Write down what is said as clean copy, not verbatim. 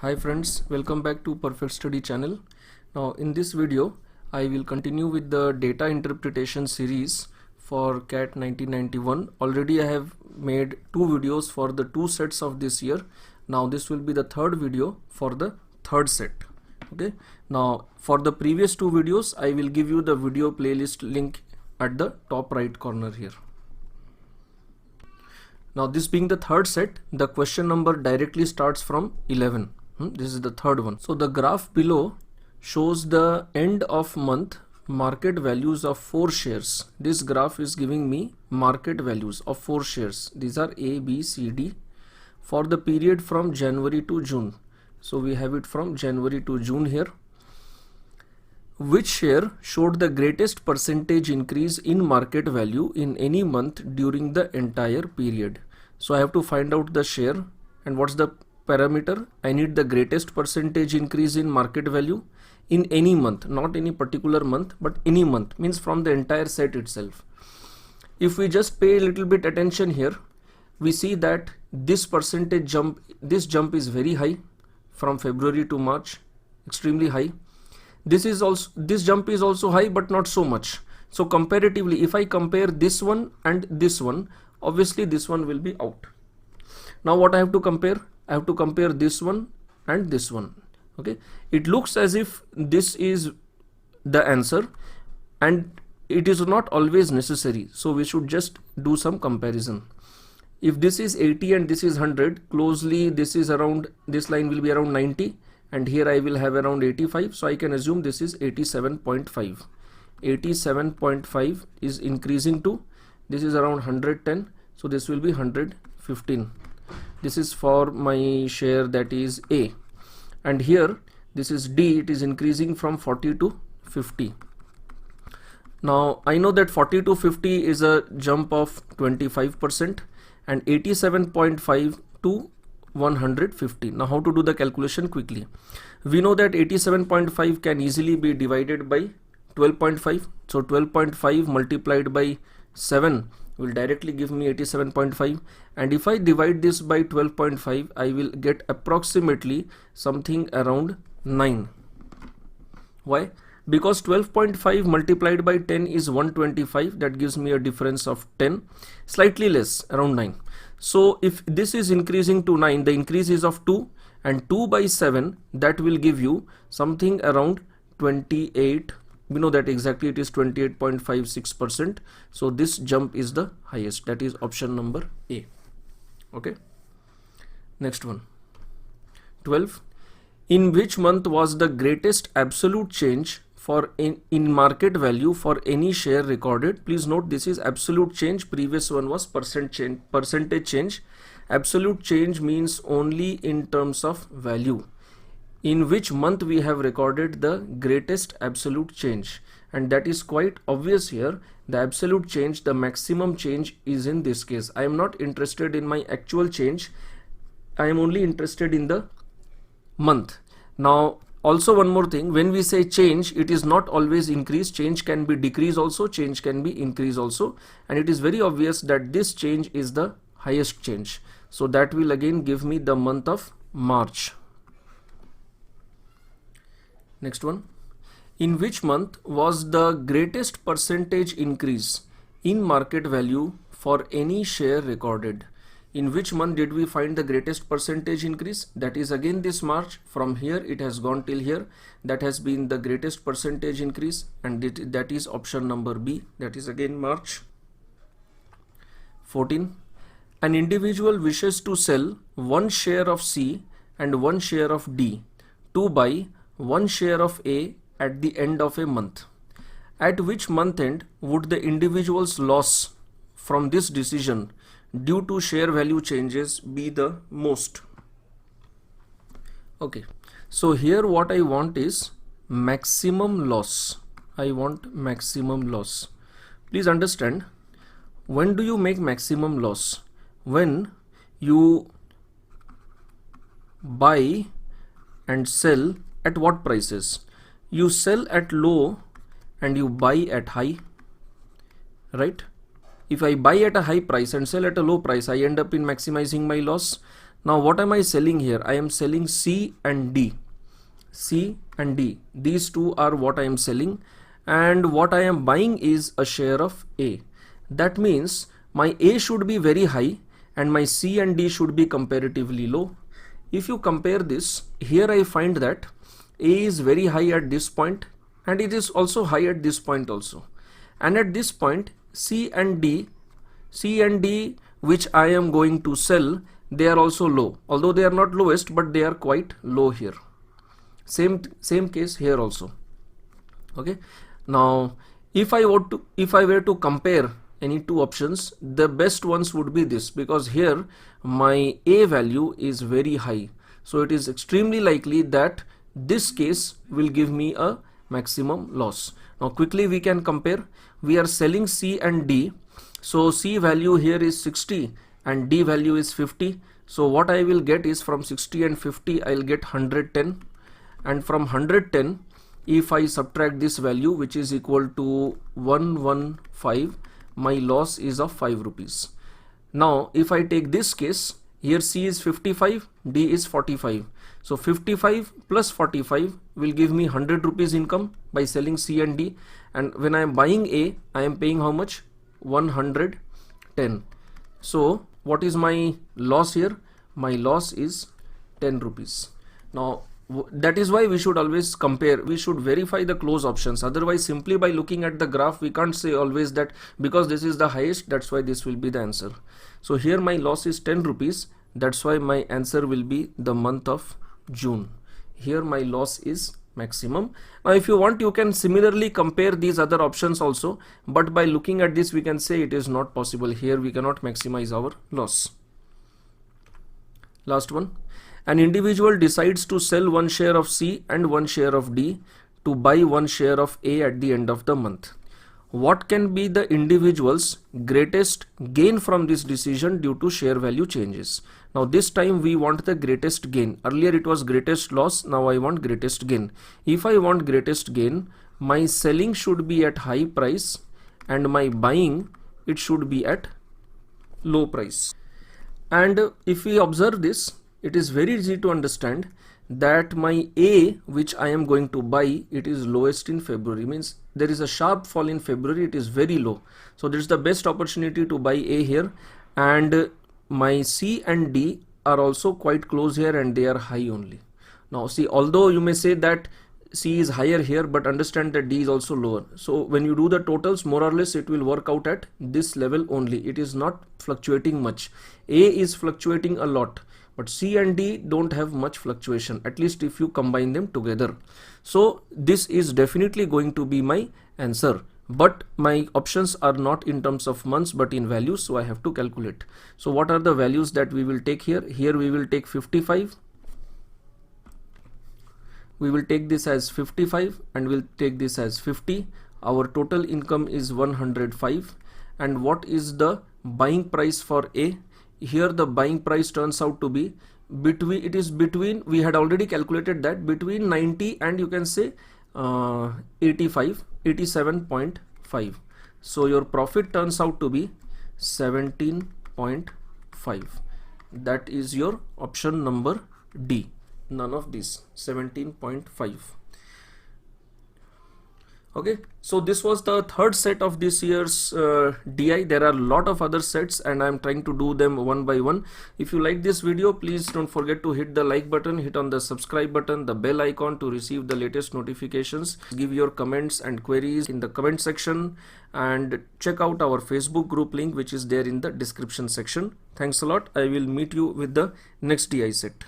Hi friends, welcome back to Perfect Study channel. Now in this video I will continue with the data interpretation series for CAT 1991. Already I have made two videos for the two sets of this year. Now this will be the third video for the third set. Okay, now for the previous two videos I will give you the video playlist link at the top right corner here. Now this being the third set, the question number directly starts from 11. This is the third one. So the graph below shows the end of month market values of 4 shares. This graph is giving me market values of 4 shares. These are A, B, C, D for the period from January to June. So we have it from January to June here. Which share showed the greatest percentage increase in market value in any month during the entire period? So I have to find out the share, and what's the parameter? I need the greatest percentage increase in market value in any month, not any particular month, but any month, means from the entire set itself. If we just pay a little bit attention here, we see that this percentage jump, this jump is very high from February to March, extremely high. This jump is also high, but not so much. So comparatively, if I compare this one and this one, obviously this one will be out. Now what I have to compare? I have to compare this one and this one. Okay, it looks as if this is the answer, and it is not always necessary. So we should just do some comparison. If this is 80 and this is 100, closely this is around, this line will be around 90, and here I will have around 85. So I can assume this is 87.5. 87.5 is increasing to, this is around 110. So this will be 115. This is for my share, that is A, and here this is D. It is increasing from 40 to 50. Now I know that 40 to 50 is a jump of 25%, and 87.5 to 150. Now how to do the calculation quickly? We know that 87.5 can easily be divided by 12.5. So 12.5 multiplied by 7 will directly give me 87.5, and if I divide this by 12.5, I will get approximately something around 9. Why? Because 12.5 multiplied by 10 is 125. That gives me a difference of 10, slightly less, around 9. So if this is increasing to 9, the increase is of 2, and 2 by 7, that will give you something around 28. We know that exactly it is 28.56%. So this jump is the highest. That is option number A. Okay. Next one. 12. In which month was the greatest absolute change for in market value for any share recorded? Please note, this is absolute change. Previous one was percentage change. Absolute change means only in terms of value. In which month we have recorded the greatest absolute change, and that is quite obvious here. The absolute change, the maximum change, is in this case. I am not interested in my actual change. I am only interested in the month. Now also one more thing, when we say change, it is not always increase. Change can be decrease also, change can be increase also, and it is very obvious that this change is the highest change. So that will again give me the month of March. Next one. In which month was the greatest percentage increase in market value for any share recorded? In which month did we find the greatest percentage increase? That is again this March. From here it has gone till here. That has been the greatest percentage increase, and that is option number B. That is again March. 14. An individual wishes to sell 1 share of C and 1 share of D to buy 1 share of A at the end of a month. At which month end would the individual's loss from this decision due to share value changes be the most? Okay, so here what I want is maximum loss. I want maximum loss. Please understand, when do you make maximum loss? When you buy and sell at what prices? You sell at low and you buy at high, right? If I buy at a high price and sell at a low price, I end up in maximizing my loss. Now what am I selling here? I am selling C and D. C and D, these two are what I am selling, and what I am buying is a share of A. That means my A should be very high and my C and D should be comparatively low. If you compare this, here I find that A is very high at this point and it is also high at this point also. And at this point C and D which I am going to sell, they are also low. Although they are not lowest, but they are quite low here. Same case here also. Okay. Now if I were to compare any two options, the best ones would be this, because here my A value is very high. So it is extremely likely that this case will give me a maximum loss. Now quickly we can compare. We are selling C and D. So C value here is 60 and D value is 50. So what I will get is from 60 and 50, I'll get 110. And from 110, if I subtract this value, which is equal to 115, my loss is of 5 rupees. Now if I take this case, here C is 55, D is 45. So 55 plus 45 will give me 100 rupees income by selling C and D. And when I am buying A, I am paying how much? 110. So what is my loss here? My loss is 10 rupees. Now that is why we should always compare. We should verify the close options. Otherwise, simply by looking at the graph, we can't say always that because this is the highest, that's why this will be the answer. So here my loss is 10 rupees. That's why my answer will be the month of June. Here my loss is maximum. Now if you want, you can similarly compare these other options also, but by looking at this we can say it is not possible. Here we cannot maximize our loss. Last one. An individual decides to sell one share of C and one share of D to buy one share of A at the end of the month. What can be the individual's greatest gain from this decision due to share value changes? Now this time we want the greatest gain. Earlier it was greatest loss. Now I want greatest gain. If I want greatest gain, my selling should be at high price and my buying, it should be at low price. And if we observe this, it is very easy to understand that my A, which I am going to buy, it is lowest in February. Means there is a sharp fall in February, it is very low. So this is the best opportunity to buy A here. And my C and D are also quite close here and they are high only. Now see, although you may say that C is higher here, but understand that D is also lower. So when you do the totals, more or less it will work out at this level only. It is not fluctuating much. A is fluctuating a lot, but C and D don't have much fluctuation, at least if you combine them together. So this is definitely going to be my answer, but my options are not in terms of months but in values, so I have to calculate. So what are the values that we will take here? Here we will take 55. We will take this as 55 and we'll take this as 50. Our total income is 105. And what is the buying price for A? Here the buying price turns out to be between, we had already calculated that, between 90 and you can say 87.5. So your profit turns out to be 17.5. That is your option number D. None of this, 17.5. Okay, so this was the third set of this year's DI. There are a lot of other sets and I'm trying to do them one by one. If you like this video, please don't forget to hit the like button, hit on the subscribe button, the bell icon to receive the latest notifications. Give your comments and queries in the comment section and check out our Facebook group link, which is there in the description section. Thanks a lot. I will meet you with the next DI set.